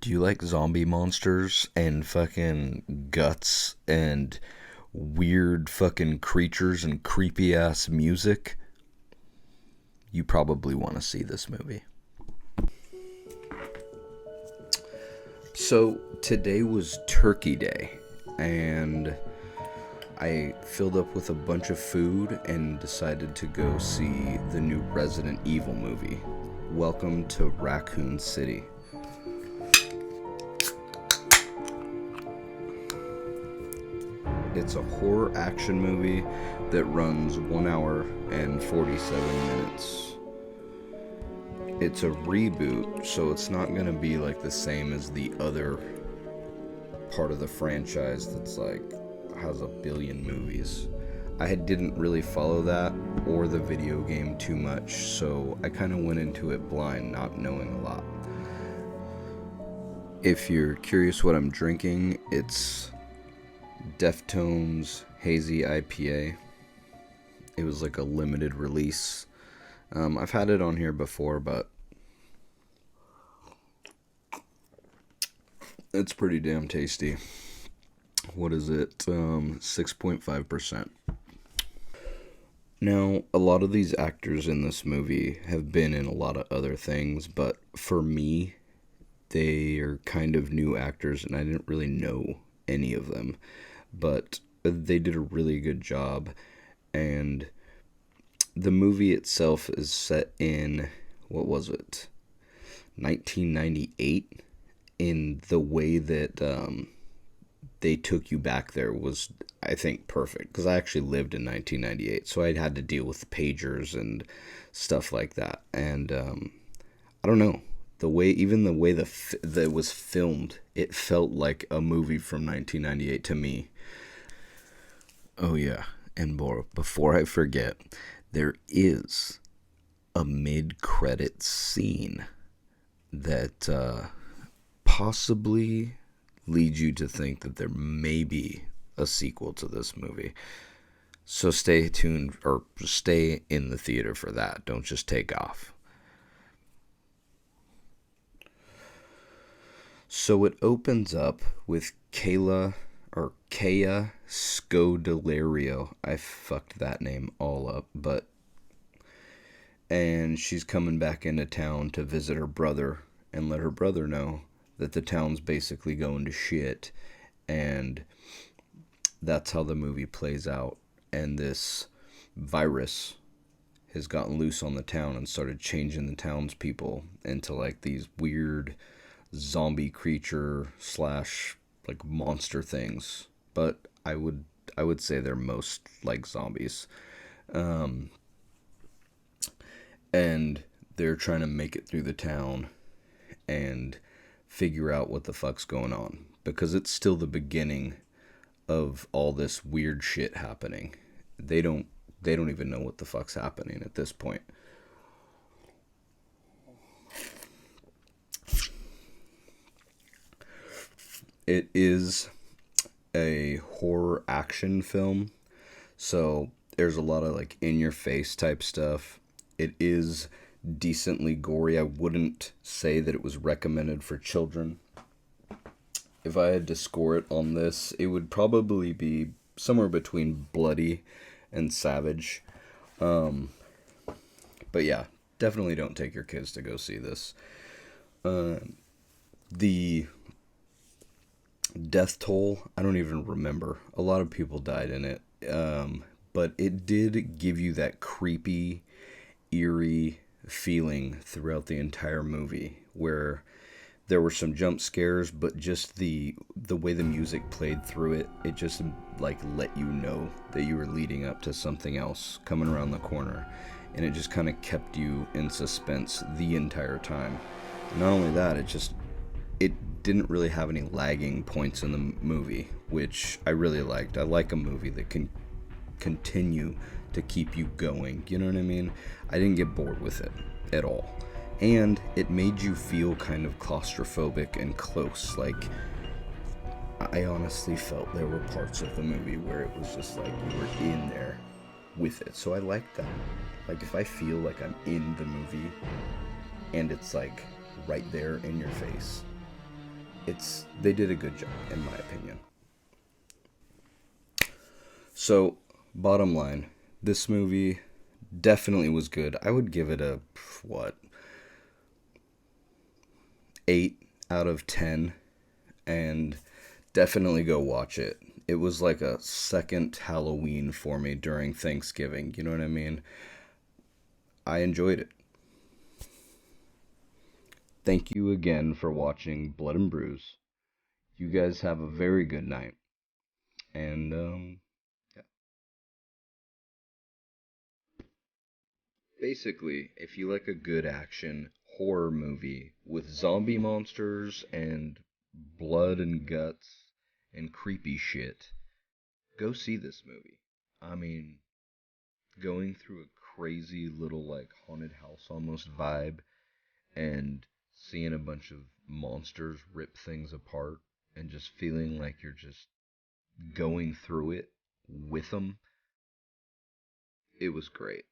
Do you like zombie monsters and fucking guts and weird fucking creatures and creepy ass music? You probably want to see this movie. So, today was Turkey Day, and I filled up with a bunch of food and decided to go see the new Resident Evil movie. Welcome to Raccoon City. It's a horror action movie that runs 1 hour and 47 minutes. It's a reboot, so it's not going to be like the same as the other part of the franchise that's like has a billion movies. I didn't really follow that or the video game too much, so I kind of went into it blind, not knowing a lot. If you're curious what I'm drinking, it's Deftones Hazy IPA. It was like a limited release. I've had it on here before, but it's pretty damn tasty. What is it? 6.5%. Now, a lot of these actors in this movie have been in a lot of other things, but for me, they are kind of new actors, and I didn't really know any of them. But they did a really good job, and the movie itself is set in, what was it, 1998, in the way that they took you back there was, I think, perfect, because I actually lived in 1998, so I had to deal with pagers and stuff like that, and I don't know, the way that it was filmed, it felt like a movie from 1998 to me. Oh yeah, and before I forget, there is a mid-credit scene that possibly leads you to think that there may be a sequel to this movie. So stay tuned, or stay in the theater for that. Don't just take off. So it opens up with Kaya Scodelario. I fucked that name all up, and she's coming back into town to visit her brother and let her brother know that the town's basically going to shit, and that's how the movie plays out. And this virus has gotten loose on the town and started changing the townspeople into like these weird zombie creature slash like monster things, but I would say they're most like zombies, and they're trying to make it through the town and figure out what the fuck's going on, because it's still the beginning of all this weird shit happening. They don't even know what the fuck's happening at this point. It is a horror action film, so there's a lot of like in your face type stuff. It is decently gory. I wouldn't say that it was recommended for children. If I had to score it on this, it would probably be somewhere between bloody and savage. But yeah, definitely don't take your kids to go see this. The death toll, I don't even remember. A lot of people died in it. But it did give you that creepy, eerie feeling throughout the entire movie, where there were some jump scares, but just the way the music played through it, it just like let you know that you were leading up to something else coming around the corner, and it just kind of kept you in suspense the entire time. Not only that, it didn't really have any lagging points in the movie, which I really liked. I like a movie that can continue to keep you going, you know what I mean? I didn't get bored with it at all. And it made you feel kind of claustrophobic and close. Like, I honestly felt there were parts of the movie where it was just like you were in there with it. So I like that. Like, if I feel like I'm in the movie and it's like right there in your face, they did a good job in my opinion. So, bottom line, this movie definitely was good. I would give it a what, 8 out of 10, and definitely go watch it. It was like a second Halloween for me during Thanksgiving. You know what I mean? I enjoyed it. Thank you again for watching Blood and Bruise. You guys have a very good night. And, yeah. Basically, if you like a good action horror movie with zombie monsters and blood and guts and creepy shit, go see this movie. I mean, going through a crazy little like haunted house almost vibe and seeing a bunch of monsters rip things apart and just feeling like you're just going through it with them, it was great.